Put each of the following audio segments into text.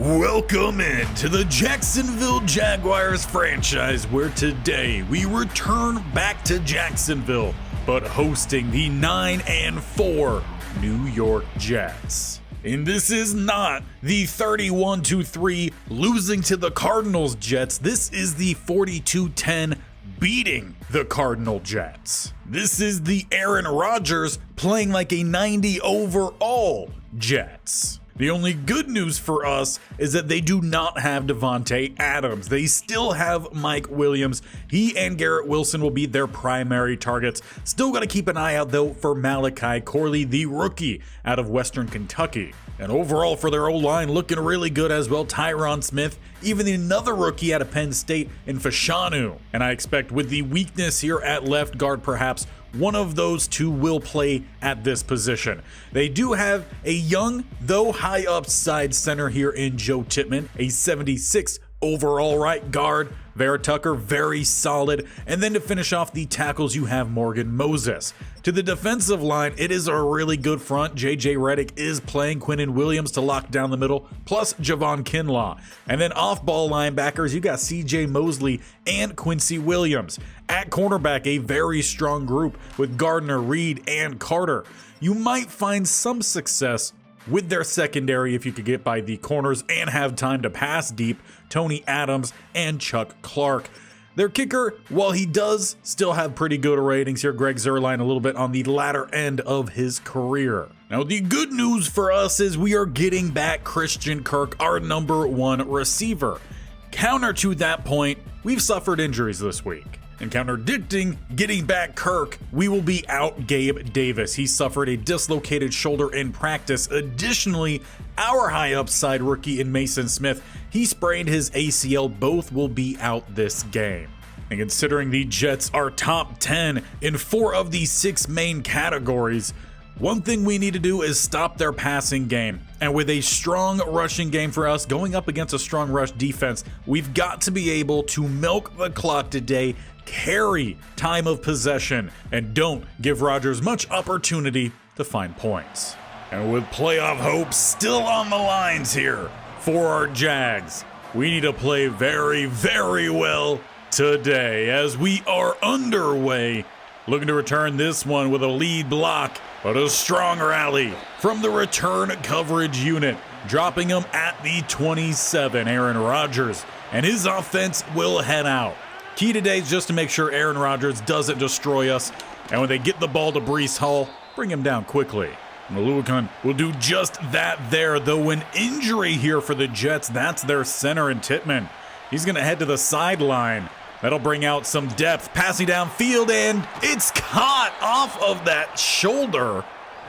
Welcome into the Jacksonville Jaguars franchise, where today we return back to Jacksonville, but hosting the 9-4 New York Jets. And this is not the 31-3 losing to the Cardinals Jets. This is the 42-10 beating the Cardinal Jets. This is the Aaron Rodgers playing like a 90 overall Jets. The only good news for us is that they do not have Davante Adams. They still have Mike Williams. He and Garrett Wilson will be their primary targets. Still got to keep an eye out, though, for Malachi Corley, the rookie out of Western Kentucky. And overall for their O-line, looking really good as well. Tyron Smith, even another rookie out of Penn State in Fashanu. And I expect with the weakness here at left guard, perhaps one of those two will play at this position. They do have a young, though high upside center here in Joe Tippmann, a 76 overall right guard. Vera Tucker, very solid. And then to finish off the tackles, you have Morgan Moses. To the defensive line, it is a really good front. J.J. Redick is playing Quinnen Williams to lock down the middle, plus Javon Kinlaw. And then off-ball linebackers, you got C.J. Mosley and Quincy Williams. At cornerback, a very strong group with Gardner, Reed, and Carter. You might find some success with their secondary if you could get by the corners and have time to pass deep, Tony Adams and Chuck Clark. Their kicker, while he does still have pretty good ratings here, Greg Zuerlein a little bit on the latter end of his career. Now, the good news for us is we are getting back Christian Kirk, our number one receiver. Counter to that point, we've suffered injuries this week. And contradicting getting back Kirk, we will be out Gabe Davis. He suffered a dislocated shoulder in practice. Additionally, our high upside rookie in Mason Smith, he sprained his ACL. Both will be out this game. And considering the Jets are top 10 in 4 of the 6 main categories, one thing we need to do is stop their passing game. And with a strong rushing game for us going up against a strong rush defense, we've got to be able to milk the clock today, carry time of possession, and don't give Rodgers much opportunity to find points. And with playoff hopes still on the lines here for our Jags, we need to play very, very well today as we are underway. Looking to return this one with a lead block, but a strong rally from the return coverage unit, dropping him at the 27. Aaron Rodgers and his offense will head out. Key today is just to make sure Aaron Rodgers doesn't destroy us, and when they get the ball to Breece Hall, bring him down quickly. Oluokun will do just that there, though an injury here for the Jets. That's their center in Tippmann. He's going to head to the sideline. That'll bring out some depth, passing downfield, and it's caught off of that shoulder.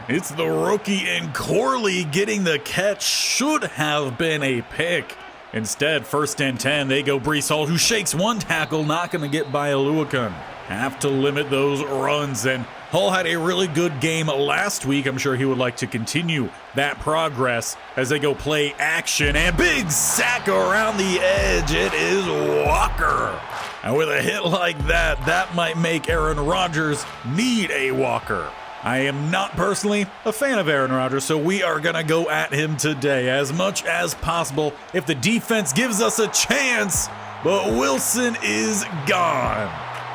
It's the rookie in Corley getting the catch. Should have been a pick. Instead, 1st and 10, they go Breece Hall, who shakes one tackle, not going to get by Oluokun. Have to limit those runs, and Hall had a really good game last week. I'm sure he would like to continue that progress as they go play action, and big sack around the edge. It is Walker. And with a hit like that, that might make Aaron Rodgers need a walker. I am not personally a fan of Aaron Rodgers, so we are going to go at him today as much as possible if the defense gives us a chance, but Wilson is gone.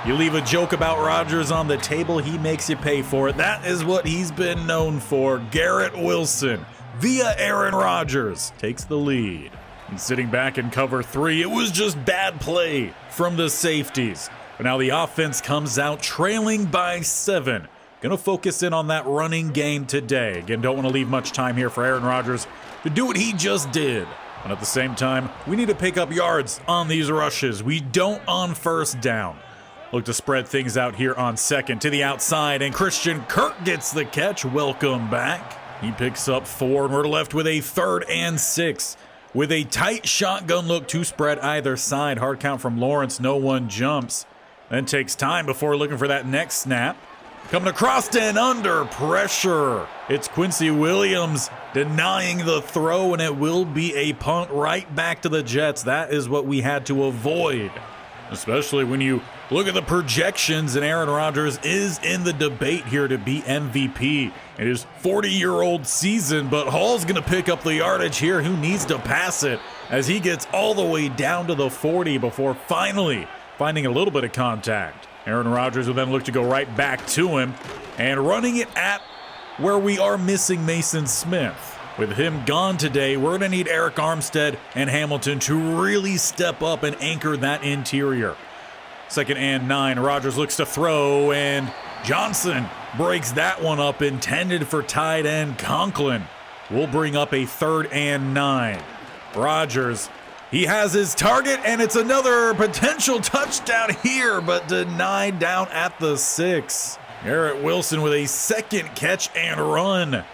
You leave a joke about Rodgers on the table, he makes you pay for it. That is what he's been known for. Garrett Wilson, via Aaron Rodgers, takes the lead. And sitting back in cover 3, it was just bad play from the safeties. But now the offense comes out trailing by 7. Going to focus in on that running game today. Again, don't want to leave much time here for Aaron Rodgers to do what he just did. And at the same time, we need to pick up yards on these rushes. We don't on 1st down. Look to spread things out here on 2nd to the outside, and Christian Kirk gets the catch. Welcome back. He picks up 4, and we're left with a 3rd and 6. With a tight shotgun look to spread either side. Hard count from Lawrence. No one jumps. Then takes time before looking for that next snap. Coming across and under pressure. It's Quincy Williams denying the throw, and it will be a punt right back to the Jets. That is what we had to avoid. especially when you look at the projections, and Aaron Rodgers is in the debate here to be MVP in his 40-year-old season, but Hall's going to pick up the yardage here. Who needs to pass it as he gets all the way down to the 40 before finally finding a little bit of contact. Aaron Rodgers will then look to go right back to him and running it at where we are missing Mason Smith. With him gone today, we're going to need Eric Armstead and Hamilton to really step up and anchor that interior. 2nd and 9, Rodgers looks to throw, and Johnson breaks that one up, intended for tight end Conklin. We'll bring up a 3rd and 9. Rodgers, he has his target, and it's another potential touchdown here, but denied down at the 6. Garrett Wilson with a 2nd catch and run.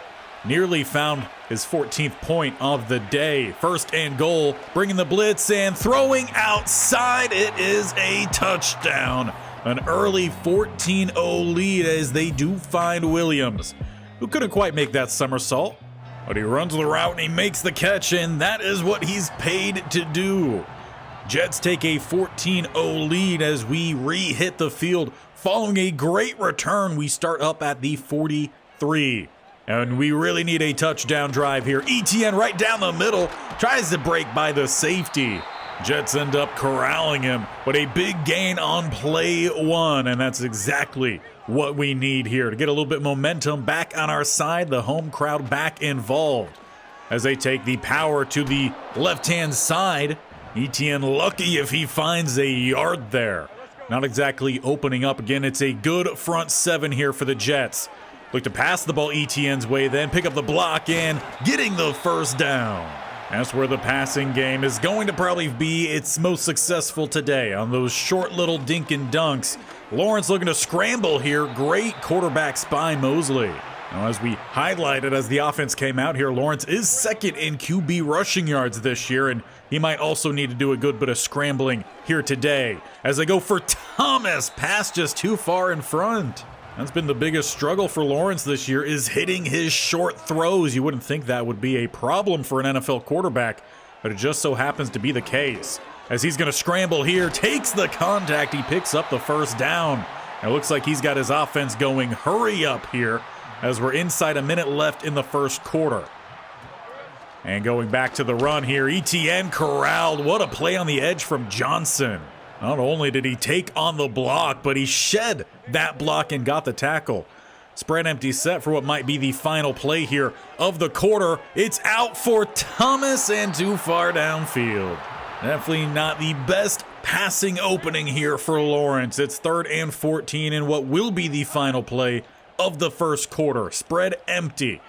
Nearly found his 14th point of the day. 1st and goal, bringing the blitz and throwing outside. It is a touchdown. An early 14-0 lead as they do find Williams, who couldn't quite make that somersault. But he runs the route and he makes the catch, and that is what he's paid to do. Jets take a 14-0 lead as we re-hit the field. Following a great return, we start up at the 43. And we really need a touchdown drive here. ETN right down the middle, tries to break by the safety. Jets end up corralling him, but a big gain on play 1, and that's exactly what we need here to get a little bit momentum back on our side, the home crowd back involved. As they take the power to the left-hand side, ETN lucky if he finds a yard there. Not exactly opening up again. It's a good front 7 here for the Jets. Look to pass the ball ETN's way, then pick up the block and getting the 1st down. That's where the passing game is going to probably be its most successful today, on those short little dink and dunks. Lawrence looking to scramble here. Great quarterback spy Mosley. Now, as we highlighted as the offense came out here, Lawrence is 2nd in QB rushing yards this year, and he might also need to do a good bit of scrambling here today. As they go for Thomas, pass just too far in front. That's been the biggest struggle for Lawrence this year, is hitting his short throws. You wouldn't think that would be a problem for an NFL quarterback, but it just so happens to be the case. As he's going to scramble here, takes the contact, he picks up the 1st down. It looks like he's got his offense going hurry up here as we're inside a minute left in the 1st quarter. And going back to the run here, ETN corralled. What a play on the edge from Johnson. Not only did he take on the block, but he shed that block and got the tackle. Spread empty set for what might be the final play here of the quarter. It's out for Thomas and too far downfield. Definitely not the best passing opening here for Lawrence. It's 3rd and 14 in what will be the final play of the 1st quarter. Spread empty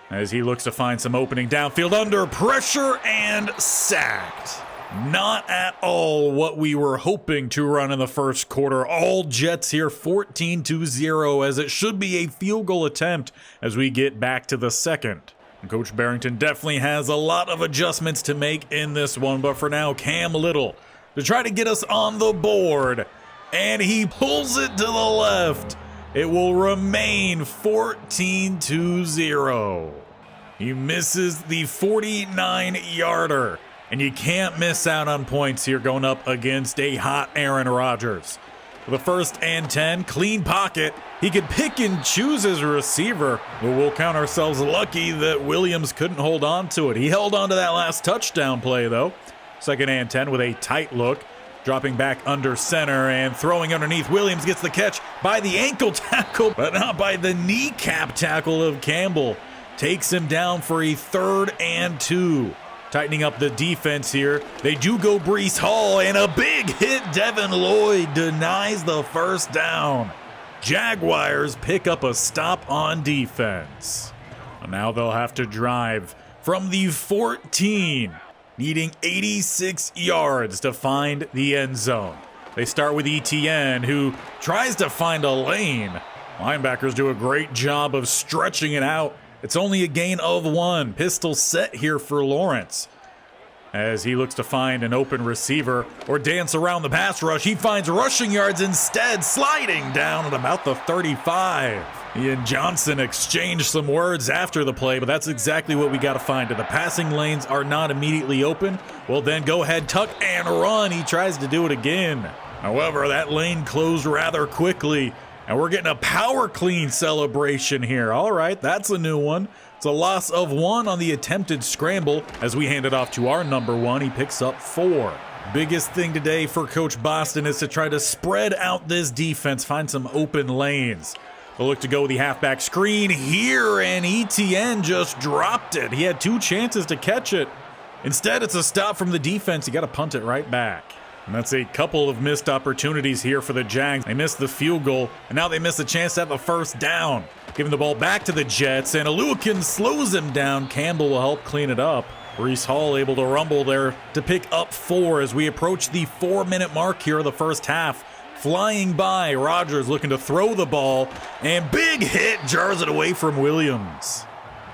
as he looks to find some opening downfield under pressure and sacked. Not at all what we were hoping to run in the 1st quarter. All Jets here 14-0 as it should be a field goal attempt as we get back to the 2nd. Coach Barrington definitely has a lot of adjustments to make in this one, but for now, Cam Little to try to get us on the board, and he pulls it to the left. It will remain 14-0. He misses the 49-yarder. And you can't miss out on points here going up against a hot Aaron Rodgers. For the 1st and 10, clean pocket. He could pick and choose his receiver, but we'll count ourselves lucky that Williams couldn't hold on to it. He held on to that last touchdown play, though. 2nd and 10 with a tight look. Dropping back under center and throwing underneath. Williams gets the catch by the ankle tackle, but not by the kneecap tackle of Campbell. Takes him down for a 3rd and 2. Tightening up the defense here. They do go Breece Hall, and a big hit. Devin Lloyd denies the 1st down. Jaguars pick up a stop on defense. And now they'll have to drive from the 14, needing 86 yards to find the end zone. They start with ETN, who tries to find a lane. Linebackers do a great job of stretching it out. It's only a gain of 1. Pistol set here for Lawrence. As he looks to find an open receiver or dance around the pass rush, he finds rushing yards instead, sliding down at about the 35. He and Johnson exchanged some words after the play, but that's exactly what we got to find. If the passing lanes are not immediately open, will then go ahead, tuck and run. He tries to do it again. However, that lane closed rather quickly, and we're getting a power clean celebration here. All right, that's a new one. It's a loss of 1 on the attempted scramble as we hand it off to our number 1. He picks up 4. Biggest thing today for Coach Boston is to try to spread out this defense, find some open lanes. They'll look to go with the halfback screen here, and ETN just dropped it. He had 2 chances to catch it. Instead, it's a stop from the defense. You got to punt it right back. And that's a couple of missed opportunities here for the Jags. They missed the field goal, and now they miss a chance to have the first down. Giving the ball back to the Jets, and Aluakin slows him down. Campbell will help clean it up. Breece Hall able to rumble there to pick up 4 as we approach the 4-minute mark here of the first half. Flying by, Rodgers looking to throw the ball, and big hit jars it away from Williams.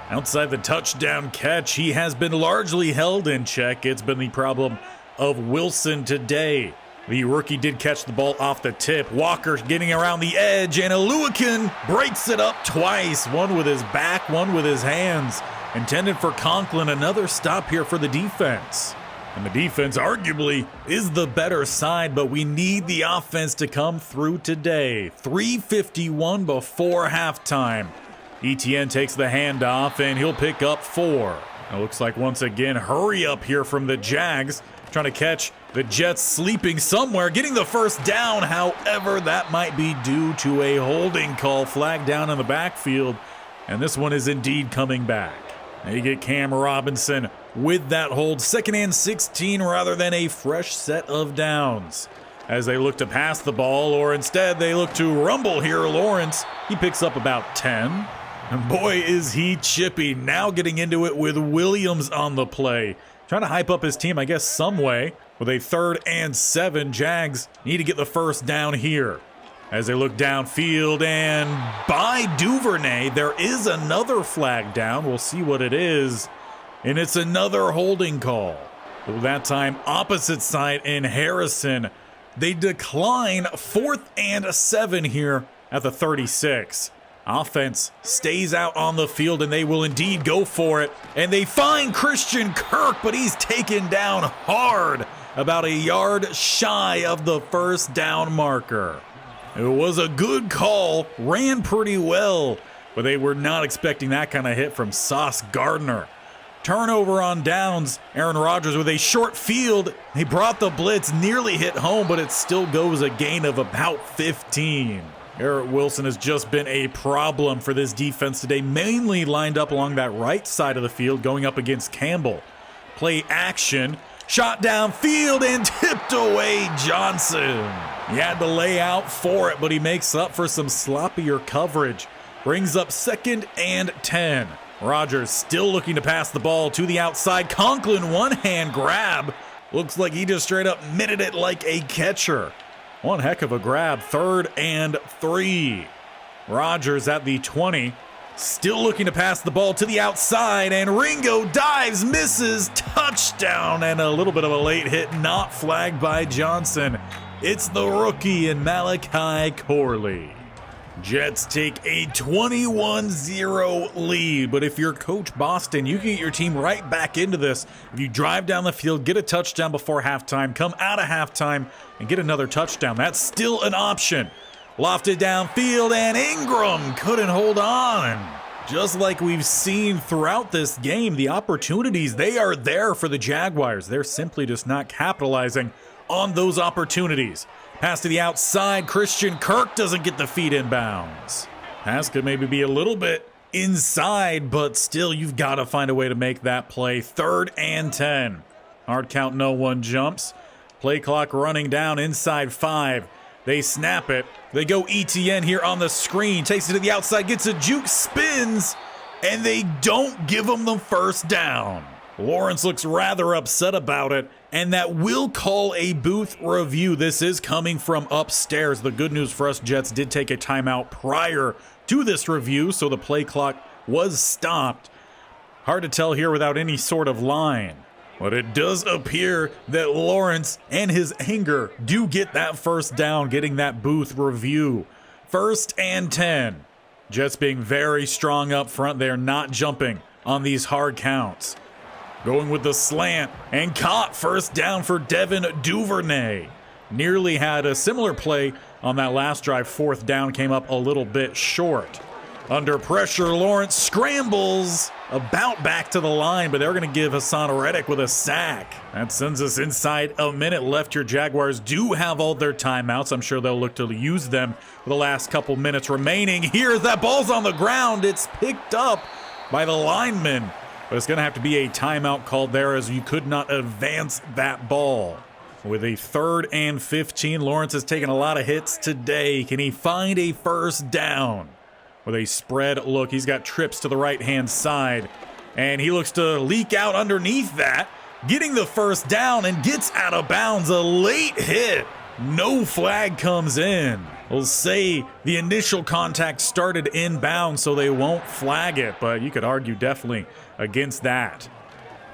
Outside the touchdown catch, he has been largely held in check. It's been the problem of Wilson today. The rookie did catch the ball off the tip. Walker getting around the edge, and Aluakin breaks it up twice. One with his back, one with his hands. Intended for Conklin, another stop here for the defense. And the defense arguably is the better side, but we need the offense to come through today. 3:51 before halftime. ETN takes the handoff, and he'll pick up 4. It looks like once again, hurry up here from the Jags. Trying to catch the Jets sleeping somewhere, getting the first down. However, that might be due to a holding call, flag down in the backfield. And this one is indeed coming back. They get Cam Robinson with that hold. 2nd and 16 rather than a fresh set of downs. As they look to pass the ball, or instead they look to rumble here. Lawrence, he picks up about 10. And boy, is he chippy. Now getting into it with Williams on the play. Trying to hype up his team, I guess, some way. With a 3rd and 7, Jags need to get the first down here. As they look downfield, and by Duvernay, there is another flag down. We'll see what it is. And it's another holding call. Well, that time, opposite side in Harrison. They decline 4th and 7 here at the 36. Offense stays out on the field, and they will indeed go for it. And they find Christian Kirk, but he's taken down hard, about a yard shy of the first down marker. It was a good call, ran pretty well, but they were not expecting that kind of hit from Sauce Gardner. Turnover on downs. Aaron Rodgers with a short field. He brought the blitz, nearly hit home, but it still goes a gain of about 15. Garrett Wilson has just been a problem for this defense today, mainly lined up along that right side of the field, going up against Campbell. Play action, shot downfield, and tipped away Johnson. He had to lay out for it, but he makes up for some sloppier coverage. Brings up 2nd and 10. Rodgers still looking to pass the ball to the outside. Conklin, one-hand grab. Looks like he just straight up mitted it like a catcher. One heck of a grab, 3rd and 3. Rodgers at the 20, still looking to pass the ball to the outside, and Ringo dives, misses, touchdown, and a little bit of a late hit, not flagged by Johnson. It's the rookie in Malachi Corley. Jets take a 21-0 lead, but if you're Coach Boston, you can get your team right back into this. If you drive down the field, get a touchdown before halftime, come out of halftime, and get another touchdown. That's still an option. Lofted downfield, and Ingram couldn't hold on. Just like we've seen throughout this game, the opportunities, they are there for the Jaguars. They're simply just not capitalizing on those opportunities. Pass to the outside. Christian Kirk doesn't get the feet in bounds. Pass could maybe be a little bit inside, but still, you've got to find a way to make that play. 3rd and 10. Hard count, no one jumps. Play clock running down inside 5. They snap it. They go ETN here on the screen. Takes it to the outside, gets a juke, spins, and they don't give him the first down. Lawrence looks rather upset about it, and that will call a booth review. This is coming from upstairs. The good news for us Jets did take a timeout prior to this review, so the play clock was stopped. Hard to tell here without any sort of line. But it does appear that Lawrence and his anger do get that first down, getting that booth review. 1st and 10. Jets being very strong up front. They're not jumping on these hard counts. going with the slant and caught. First down for Devin Duvernay. Nearly had a similar play on that last drive. Fourth down came up a little bit short. Under pressure, Lawrence scrambles about back to the line, but they're going to give Hassan Reddick with a sack. That sends us inside a minute left. Your Jaguars do have all their timeouts. I'm sure they'll look to use them for the last couple minutes remaining. Here's that ball's on the ground. It's picked up by the lineman, but it's going to have to be a timeout called there as you could not advance that ball. With a 3rd and 15, Lawrence has taken a lot of hits today. Can he find a first down? With a spread look, he's got trips to the right-hand side, and he looks to leak out underneath that, getting the first down and gets out of bounds. A late hit. No flag comes in. We'll say the initial contact started inbound, so they won't flag it, but you could argue definitely against that.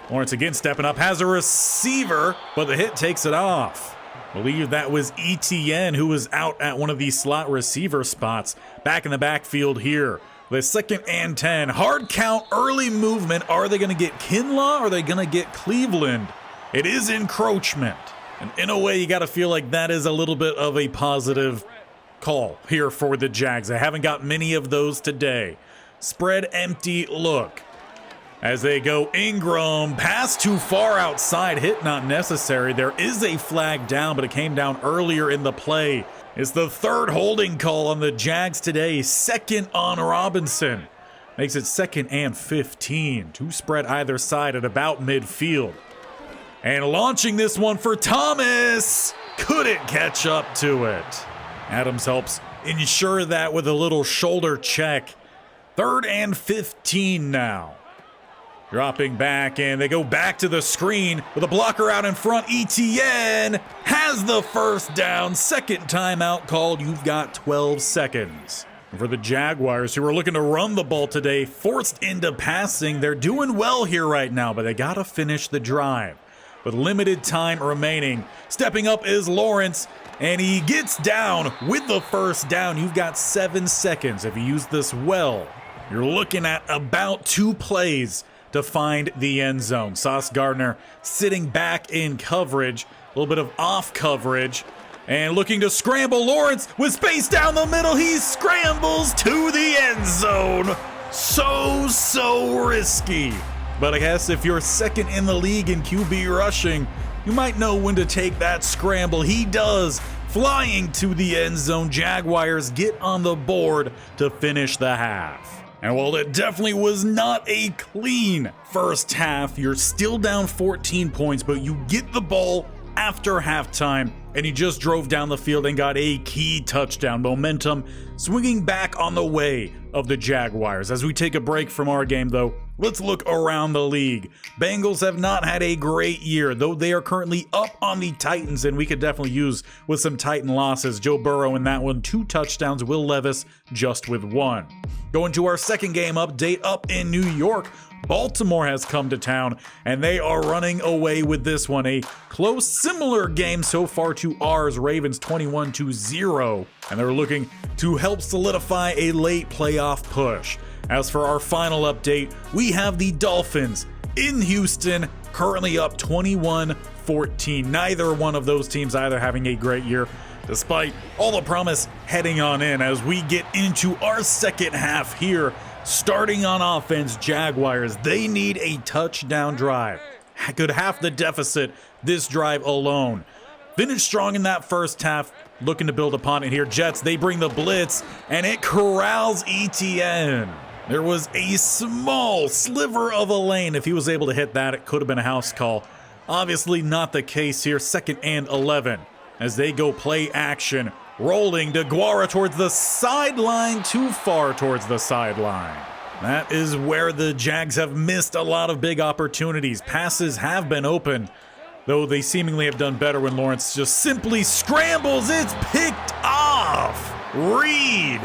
Lawrence again stepping up, has a receiver, but the hit takes it off. I believe that was Etienne who was out at one of these slot receiver spots. Back in the backfield here. The 2nd and 10. Hard count, early movement. Are they going to get Kinlaw or are they going to get Cleveland? It is encroachment. And in a way, you got to feel like that is a little bit of a positive call here for the Jags. I haven't got many of those today. Spread empty look. As they go Ingram, pass too far outside, hit not necessary. There is a flag down, but it came down earlier in the play. It's the 3rd holding call on the Jags today. 2nd on Robinson. Makes it 2nd and 15. 2 spread either side at about midfield. And launching this one for Thomas. Couldn't catch up to it. Adams helps ensure that with a little shoulder check. 3rd and 15 now. Dropping back, and they go back to the screen with a blocker out in front. Etienne has the first down. 2nd timeout called. You've got 12 seconds. For the Jaguars, who are looking to run the ball today, forced into passing. They're doing well here right now, but they got to finish the drive. With limited time remaining, stepping up is Lawrence, and he gets down with the first down. You've got 7 seconds. If you use this well, you're looking at about 2 plays to find the end zone. Sauce Gardner sitting back in coverage, a little bit of off coverage, and looking to scramble. Lawrence with space down the middle. He scrambles to the end zone. So risky. But I guess if you're 2nd in the league in QB rushing, you might know when to take that scramble. He does. Flying to the end zone. Jaguars get on the board to finish the half. And while it definitely was not a clean first half, you're still down 14 points, but you get the ball after halftime, and he just drove down the field and got a key touchdown. Momentum swinging back on the way of the Jaguars. As we take a break from our game, though, let's look around the league. Bengals have not had a great year, though they are currently up on the Titans, and we could definitely use with some Titan losses. Joe Burrow in that one, 2 touchdowns. Will Levis just with 1. Going to our second game update up in New York. Baltimore has come to town, and they are running away with this one. A close, similar game so far to ours. Ravens 21-0, and they're looking to help solidify a late playoff push. As for our final update, we have the Dolphins in Houston, currently up 21-14. Neither one of those teams either having a great year, despite all the promise heading on in. As we get into our second half here, starting on offense, Jaguars, they need a touchdown drive. Could half the deficit this drive alone. Finished strong in that first half, looking to build upon it here. Jets, they bring the blitz, and it corrals Etienne. There was a small sliver of a lane. If he was able to hit that, it could have been a house call. Obviously not the case here. 2nd and 11 as they go play action. Rolling DeGuara towards the sideline, too far towards the sideline. That is where the Jags have missed a lot of big opportunities. Passes have been open, though they seemingly have done better when Lawrence just simply scrambles. It's picked off. Reed,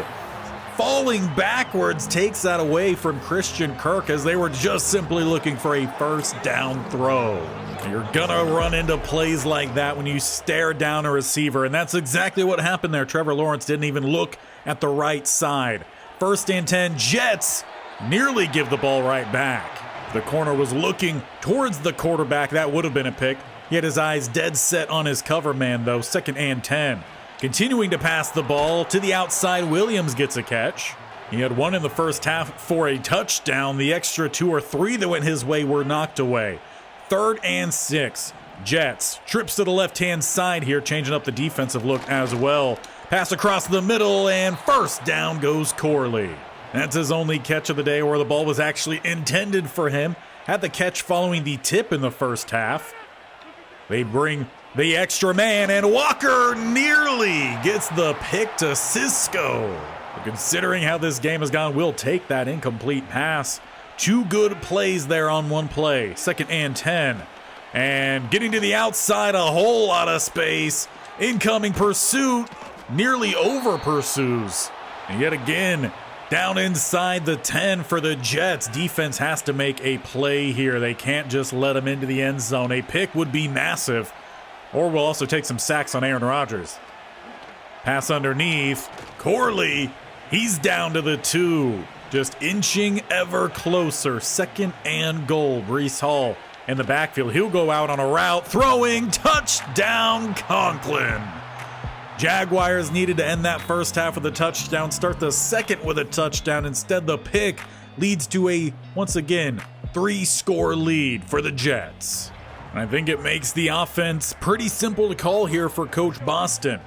falling backwards, takes that away from Christian Kirk as they were just simply looking for a first down throw. You're gonna run into plays like that when you stare down a receiver, and that's exactly what happened there. Trevor Lawrence didn't even look at the right side. 1st and 10, Jets nearly give the ball right back. The corner was looking towards the quarterback. That would have been a pick. He had his eyes dead set on his cover man, though. 2nd and 10. Continuing to pass the ball to the outside. Williams gets a catch. He had one in the first half for a touchdown. The extra 2 or 3 that went his way were knocked away. 3rd and 6. Jets. Trips to the left-hand side here, changing up the defensive look as well. Pass across the middle, and first down goes Corley. That's his only catch of the day, where the ball was actually intended for him. Had the catch following the tip in the first half. They bring the extra man, and Walker nearly gets the pick to Cisco. But considering how this game has gone, we'll take that incomplete pass. 2 good plays there on one play. 2nd and 10. And getting to the outside, a whole lot of space. Incoming pursuit, nearly over pursues. And yet again, down inside the 10 for the Jets. Defense has to make a play here. They can't just let him into the end zone. A pick would be massive. Or we'll also take some sacks on Aaron Rodgers. Pass underneath. Corley, he's down to the 2. Just inching ever closer. 2nd and goal. Breece Hall in the backfield. He'll go out on a route. Throwing. Touchdown Conklin. Jaguars needed to end that first half with a touchdown, start the second with a touchdown. Instead, the pick leads to a, once again, 3-score lead for the Jets. And I think it makes the offense pretty simple to call here for Coach Boston.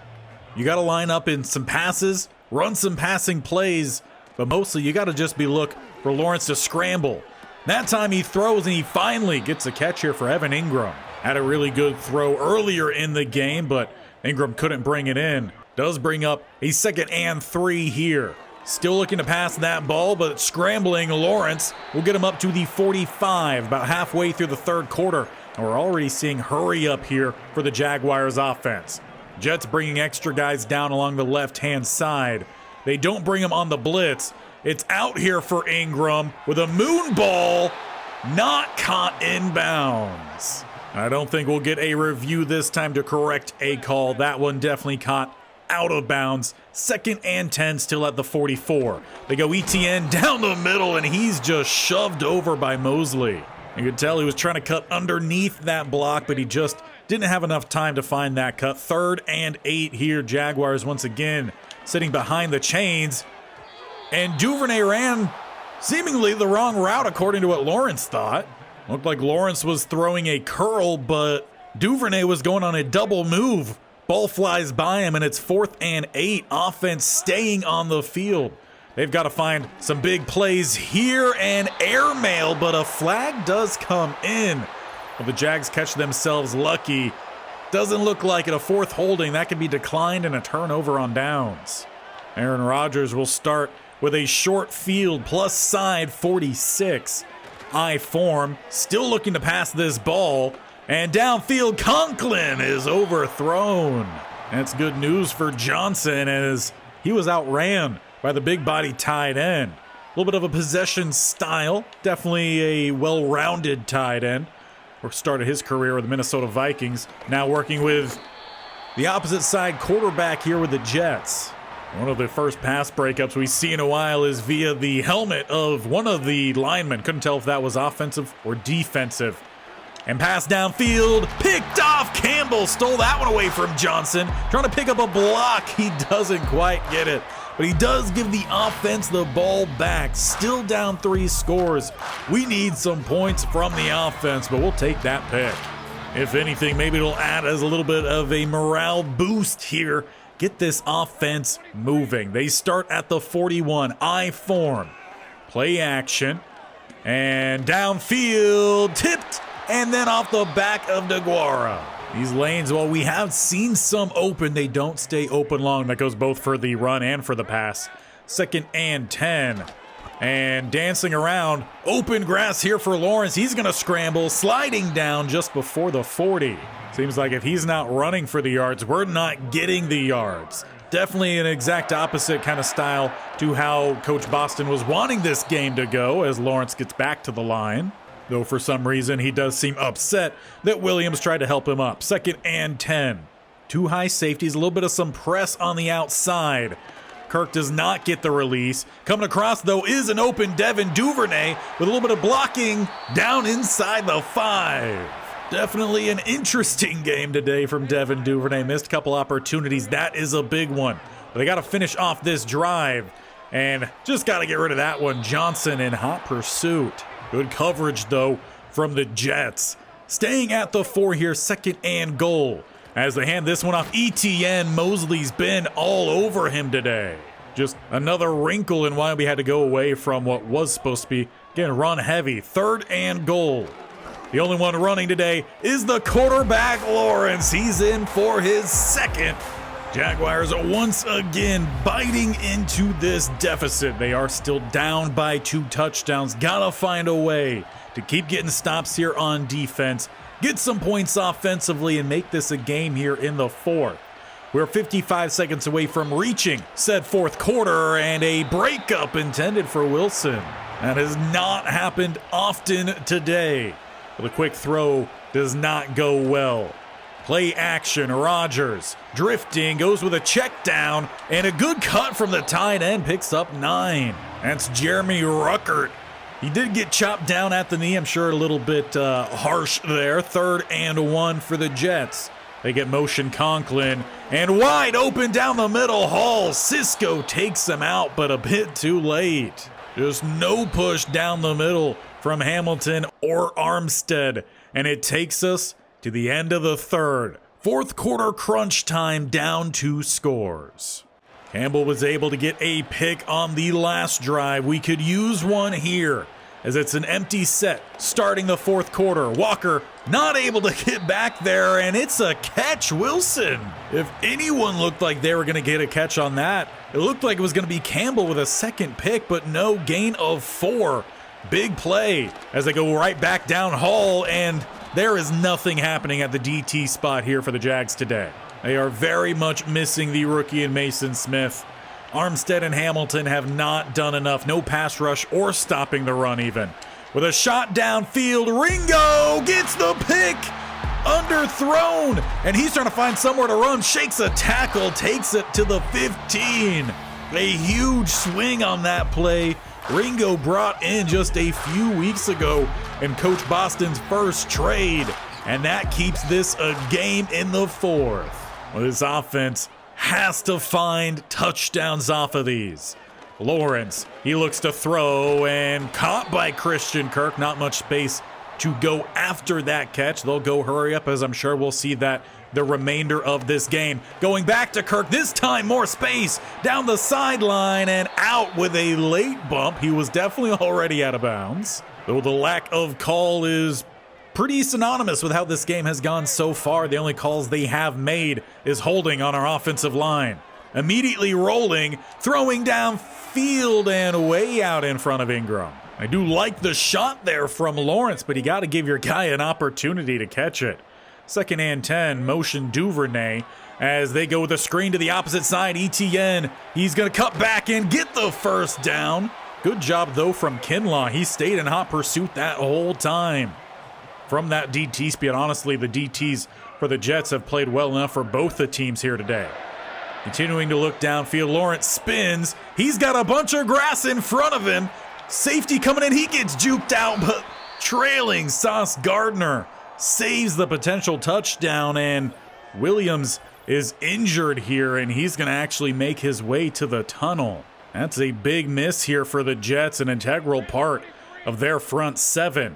You got to line up in some passes, run some passing plays, but mostly you got to just be look for Lawrence to scramble. That time he throws, and he finally gets a catch here for Evan Ingram. Had a really good throw earlier in the game, but Ingram couldn't bring it in. Does bring up a 2nd and 3 here. Still looking to pass that ball, but scrambling Lawrence will get him up to the 45, about halfway through the 3rd quarter. And we're already seeing hurry up here for the Jaguars offense. Jets bringing extra guys down along the left-hand side. They don't bring him on the blitz. It's out here for Ingram with a moon ball, not caught in bounds. I don't think we'll get a review this time to correct a call. That one definitely caught out of bounds. 2nd and 10, still at the 44. They go ETN down the middle, and he's just shoved over by Mosley. You could tell he was trying to cut underneath that block, but he just didn't have enough time to find that cut. 3rd and 8 here. Jaguars once again sitting behind the chains. And Duvernay ran seemingly the wrong route according to what Lawrence thought. Looked like Lawrence was throwing a curl, but Duvernay was going on a double move. Ball flies by him, and it's 4th and 8. Offense staying on the field. They've got to find some big plays here and airmail, but a flag does come in. Well, the Jags catch themselves lucky. Doesn't look like it. A 4th holding. That could be declined and a turnover on downs. Aaron Rodgers will start with a short field plus side 46. I form, still looking to pass this ball, and downfield Conklin is overthrown. That's good news for Johnson, as he was outran by the big body tight end. A little bit of a possession style, definitely a well-rounded tight end. Or started his career with the Minnesota Vikings, now working with the opposite side quarterback here with the Jets. One of the first pass breakups we see in a while is via the helmet of one of the linemen. Couldn't tell if that was offensive or defensive. And pass downfield, picked off. Campbell stole that one away from Johnson. Trying to pick up a block. He doesn't quite get it. But he does give the offense the ball back. Still down 3 scores. We need some points from the offense, but we'll take that pick. If anything, maybe it'll add as a little bit of a morale boost here. Get this offense moving. They start at the 41. I form. Play action. And downfield. Tipped. And then off the back of DeGuara. These lanes, while we have seen some open, they don't stay open long. That goes both for the run and for the pass. 2nd and 10. And dancing around. Open grass here for Lawrence. He's going to scramble. Sliding down just before the 40. Seems like if he's not running for the yards, we're not getting the yards. Definitely an exact opposite kind of style to how Coach Boston was wanting this game to go as Lawrence gets back to the line. Though for some reason he does seem upset that Williams tried to help him up. 2nd and 10. 2 high safeties, a little bit of some press on the outside. Kirk does not get the release. Coming across, though, is an open Devin Duvernay with a little bit of blocking down inside the 5. Definitely an interesting game today from Devin Duvernay. Missed a couple opportunities. That is a big one. But they got to finish off this drive. And just got to get rid of that one. Johnson in hot pursuit. Good coverage, though, from the Jets. Staying at the 4 here, 2nd and goal. As they hand this one off, ETN, Mosley's been all over him today. Just another wrinkle in why we had to go away from what was supposed to be, again, run heavy. 3rd and goal. The only one running today is the quarterback, Lawrence. He's in for his 2nd. Jaguars once again biting into this deficit. They are still down by 2 touchdowns. Gotta find a way to keep getting stops here on defense, get some points offensively, and make this a game here in the 4th. We're 55 seconds away from reaching said 4th quarter, and a breakup intended for Wilson. That has not happened often today. But the quick throw does not go well. Play action, Rodgers drifting, goes with a check down, and a good cut from the tight end, picks up 9. That's Jeremy Ruckert. He did get chopped down at the knee, I'm sure a little bit harsh there. 3rd and 1 for the Jets. They get motion Conklin, and wide open down the middle, Hall. Cisco takes him out, but a bit too late. Just no push down the middle from Hamilton or Armstead, and it takes us to the end of the 3rd. 4th quarter crunch time, down 2 scores. Campbell was able to get a pick on the last drive. We could use one here as it's an empty set starting the 4th quarter. Walker not able to get back there, and it's a catch. Wilson. If anyone looked like they were going to get a catch on that, it looked like it was going to be Campbell with a 2nd pick, but no, gain of 4. Big play as they go right back down Hall, and there is nothing happening at the DT spot here for the Jags today. They are very much missing the rookie in Mason Smith. Armstead and Hamilton have not done enough. No pass rush or stopping the run even. With a shot downfield, Ringo gets the pick. Underthrown. And he's trying to find somewhere to run. Shakes a tackle, takes it to the 15. A huge swing on that play. Ringo brought in just a few weeks ago in Coach Boston's first trade. And that keeps this a game in the 4th. Well, this offense has to find touchdowns off of these. Lawrence, he looks to throw, and caught by Christian Kirk. Not much space to go after that catch. They'll go hurry up, as I'm sure we'll see that the remainder of this game. Going back to Kirk, this time more space down the sideline and out with a late bump. He was definitely already out of bounds, though the lack of call is pretty synonymous with how this game has gone so far. The only calls they have made is holding on our offensive line. Immediately rolling, throwing downfield and way out in front of Ingram. I do like the shot there from Lawrence, but you got to give your guy an opportunity to catch it. 2nd and 10, motion Duvernay as they go with a screen to the opposite side. ETN, he's going to cut back and get the 1st down. Good job, though, from Kinlaw. He stayed in hot pursuit that whole time. From that DT speed, honestly, the DTs for the Jets have played well enough for both the teams here today. Continuing to look downfield, Lawrence spins. He's got a bunch of grass in front of him. Safety coming in, he gets juked out, but trailing Sauce Gardner saves the potential touchdown, and Williams is injured here, and he's going to actually make his way to the tunnel. That's a big miss here for the Jets, an integral part of their front 7.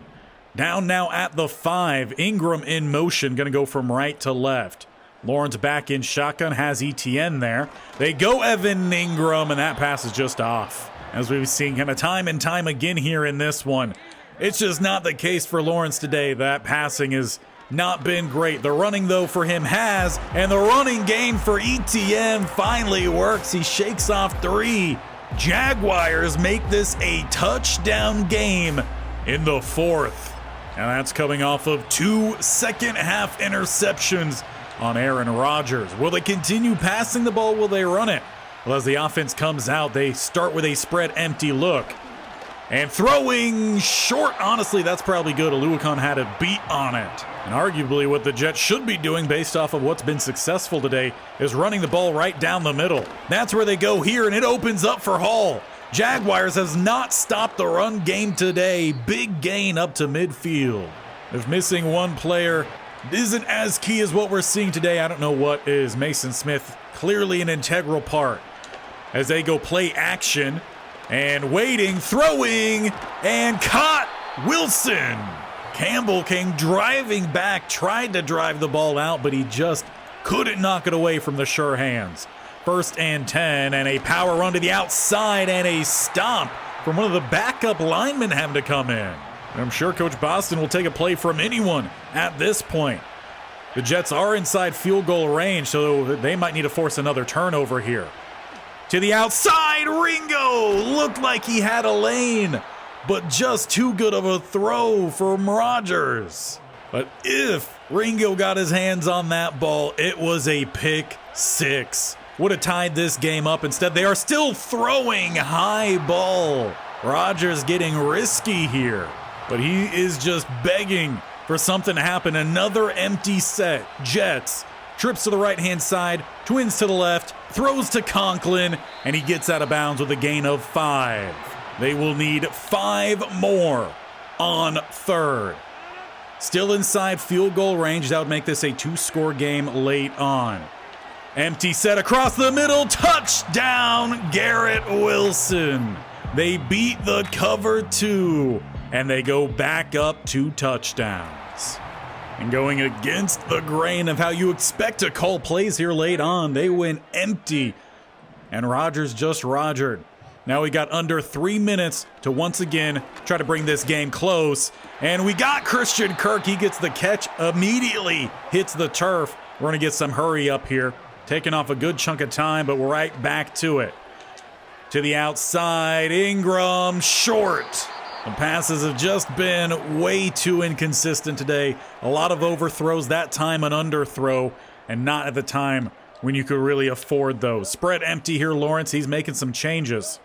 Down now at the 5, Ingram in motion, going to go from right to left. Lawrence back in shotgun, has ETN there. They go Evan Ingram, and that pass is just off. As we've seen him time and time again here in this one. It's just not the case for Lawrence today. That passing has not been great. The running, though, for him has, and the running game for ETN finally works. He shakes off 3. Jaguars make this a touchdown game in the 4th. And that's coming off of 2 second-half interceptions on Aaron Rodgers. Will they continue passing the ball? Will they run it? Well, as the offense comes out, they start with a spread empty look. And throwing short, honestly, that's probably good. Oluokun had a beat on it. And arguably what the Jets should be doing based off of what's been successful today is running the ball right down the middle. That's where they go here, and it opens up for Hall. Jaguars has not stopped the run game today. Big gain up to midfield. If missing one player isn't as key as what we're seeing today, I don't know what is. Mason Smith clearly an integral part as they go play action. And waiting, throwing, and caught Wilson. Campbell came driving back, tried to drive the ball out, but he just couldn't knock it away from the sure hands. 1st and 10, and a power run to the outside, and a stomp from one of the backup linemen having to come in. And I'm sure Coach Boston will take a play from anyone at this point. The Jets are inside field goal range, so they might need to force another turnover here. To the outside, Ringo looked like he had a lane, but just too good of a throw from Rodgers. But if Ringo got his hands on that ball, it was a pick six. Would have tied this game up. Instead, they are still throwing high ball. Rodgers getting risky here, but he is just begging for something to happen. Another empty set. Jets. Trips to the right-hand side, twins to the left, throws to Conklin, and he gets out of bounds with a gain of 5. They will need 5 more on 3rd. Still inside field goal range. That would make this a 2-score game late on. Empty set across the middle. Touchdown, Garrett Wilson. They beat the cover 2, and they go back up 2 touchdowns. And going against the grain of how you expect to call plays here late on, they went empty. And Rodgers just Rodgered. Now we got under 3 minutes to once again try to bring this game close. And we got Christian Kirk. He gets the catch immediately, hits the turf. We're going to get some hurry up here. Taking off a good chunk of time, but we're right back to it. To the outside, Ingram, short. The passes have just been way too inconsistent today. A lot of overthrows, that time an underthrow, and not at the time when you could really afford those. Spread empty here, Lawrence. He's making some changes.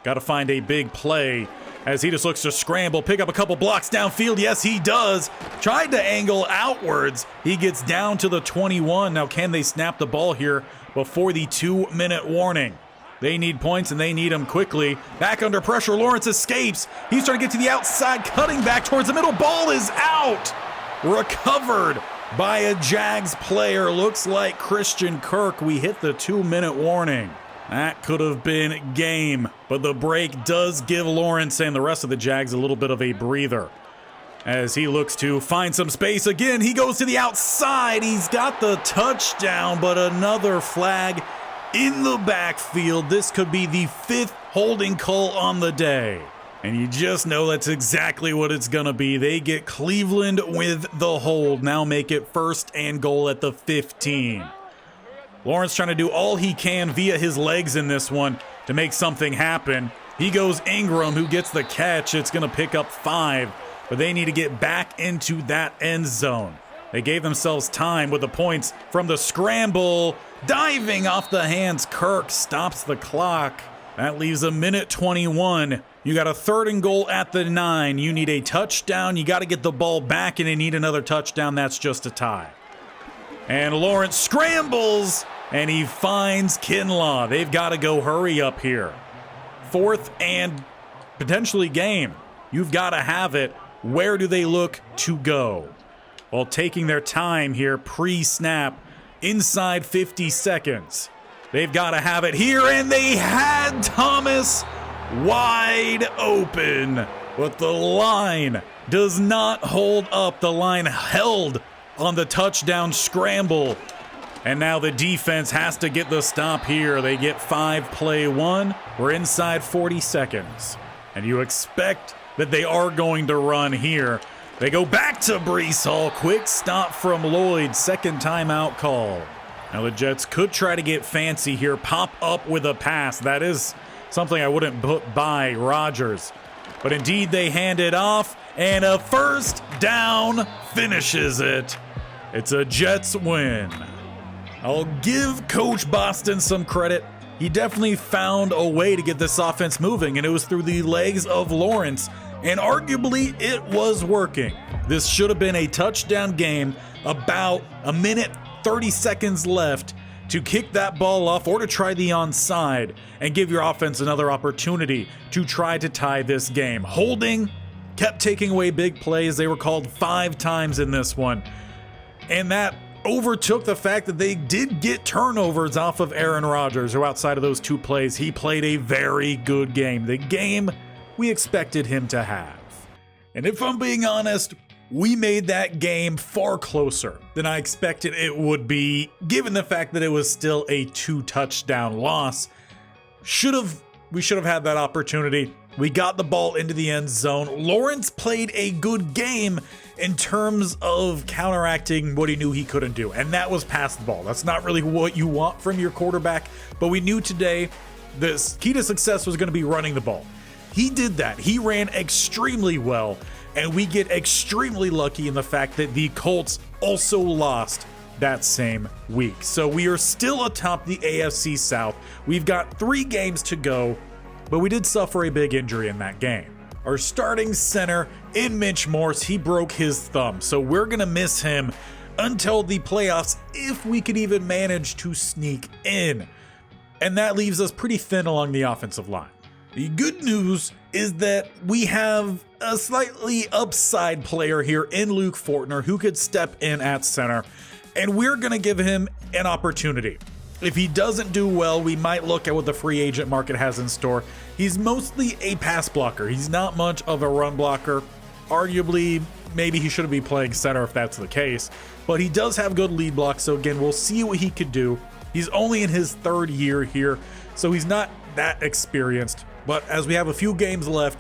Got to find a big play as he just looks to scramble, pick up a couple blocks downfield. Yes, he does. Tried to angle outwards. He gets down to the 21. Now, can they snap the ball here before the 2-minute warning? They need points, and they need them quickly. Back under pressure, Lawrence escapes. He's trying to get to the outside, cutting back towards the middle. Ball is out. Recovered by a Jags player. Looks like Christian Kirk. We hit the 2-minute warning. That could have been game, but the break does give Lawrence and the rest of the Jags a little bit of a breather. As he looks to find some space again, he goes to the outside. He's got the touchdown, but another flag in the backfield. This could be the 5th holding call on the day. And you just know that's exactly what it's going to be. They get Cleveland with the hold. Now make it 1st and goal at the 15. Lawrence trying to do all he can via his legs in this one to make something happen. He goes Ingram, who gets the catch. It's going to pick up 5, but they need to get back into that end zone. They gave themselves time with the points from the scramble. Diving off the hands, Kirk stops the clock. That leaves a minute 21. You got a 3rd and goal at the 9. You need a touchdown. You got to get the ball back, and they need another touchdown. That's just a tie. And Lawrence scrambles, and he finds Kinlaw. They've got to go hurry up here. 4th and potentially game. You've got to have it. Where do they look to go? While taking their time here pre-snap, inside 50 seconds. They've got to have it here, and they had Thomas wide open. But the line does not hold up. The line held on the touchdown scramble. And now the defense has to get the stop here. They get 5 play 1. We're inside 40 seconds. And you expect that they are going to run here. They go back to Breece Hall. Quick stop from Lloyd. 2nd timeout call. Now the Jets could try to get fancy here. Pop up with a pass. That is something I wouldn't put by Rodgers. But indeed they hand it off. And a 1st down finishes it. It's a Jets win. I'll give Coach Boston some credit. he definitely found a way to get this offense moving, and it was through the legs of Lawrence, and arguably it was working. This should have been a touchdown game, about a minute 30 seconds left to kick that ball off or to try the onside and give your offense another opportunity to try to tie this game. Holding kept taking away big plays. They were called 5 times in this one, and that overtook the fact that they did get turnovers off of Aaron Rodgers, who outside of those 2 plays, he played a very good game. The game we expected him to have. And if I'm being honest, we made that game far closer than I expected it would be, given the fact that it was still a 2-touchdown loss. We should have had that opportunity. We got the ball into the end zone. Lawrence played a good game in terms of counteracting what he knew he couldn't do, and that was pass the ball. That's not really what you want from your quarterback, but we knew today the key to success was going to be running the ball. He did that. He ran extremely well, and we get extremely lucky in the fact that the Colts also lost that same week. So we are still atop the AFC South. We've got 3 games to go, but we did suffer a big injury in that game. Our starting center in Mitch Morse, he broke his thumb, so we're going to miss him until the playoffs if we could even manage to sneak in. And that leaves us pretty thin along the offensive line. The good news is that we have a slightly upside player here in Luke Fortner who could step in at center, and we're going to give him an opportunity. If he doesn't do well, we might look at what the free agent market has in store. He's mostly a pass blocker. He's not much of a run blocker. Arguably, maybe he shouldn't be playing center if that's the case, but he does have good lead blocks, so again, we'll see what he could do. He's only in his 3rd year here, so he's not that experienced, but as we have a few games left,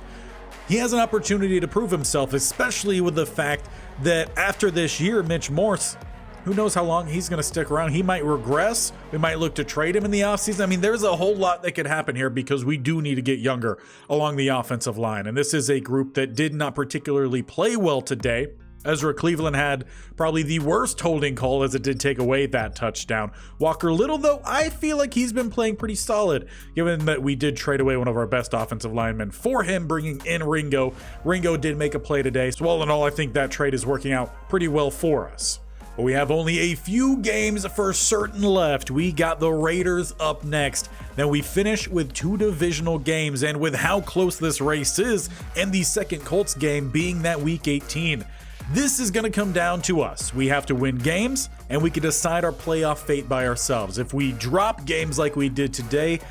he has an opportunity to prove himself, especially with the fact that after this year, Mitch Morse, who knows how long he's going to stick around. He might regress. We might look to trade him in the offseason. I mean, there's a whole lot that could happen here because we do need to get younger along the offensive line. And this is a group that did not particularly play well today. Ezra Cleveland had probably the worst holding call as it did take away that touchdown. Walker Little, though, I feel like he's been playing pretty solid, given that we did trade away one of our best offensive linemen for him, bringing in Ringo. Ringo did make a play today. So all in all, I think that trade is working out pretty well for us. But we have only a few games for certain left. We got the Raiders up next. Then we finish with 2 divisional games, and with how close this race is, and the second Colts game being that week 18, this is going to come down to us. We have to win games, and we can decide our playoff fate by ourselves. If we drop games like we did today,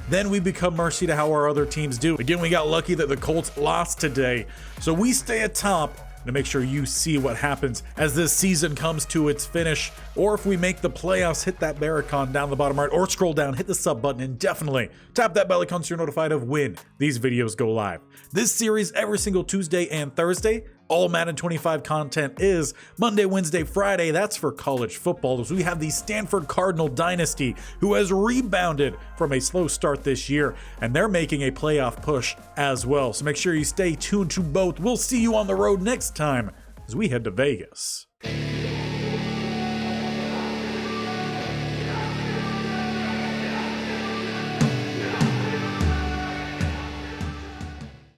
then we become mercy to how our other teams do. Again, we got lucky that the Colts lost today, so we stay atop to make sure you see what happens as this season comes to its finish, or if we make the playoffs, hit that bear icon down the bottom right, or scroll down, hit the sub button, and definitely tap that bell icon so you're notified of when these videos go live. This series every single Tuesday and Thursday. All Madden 25 content is Monday, Wednesday, Friday. That's for college football. As we have the Stanford Cardinal dynasty, who has rebounded from a slow start this year, and they're making a playoff push as well. So make sure you stay tuned to both. We'll see you on the road next time as we head to Vegas.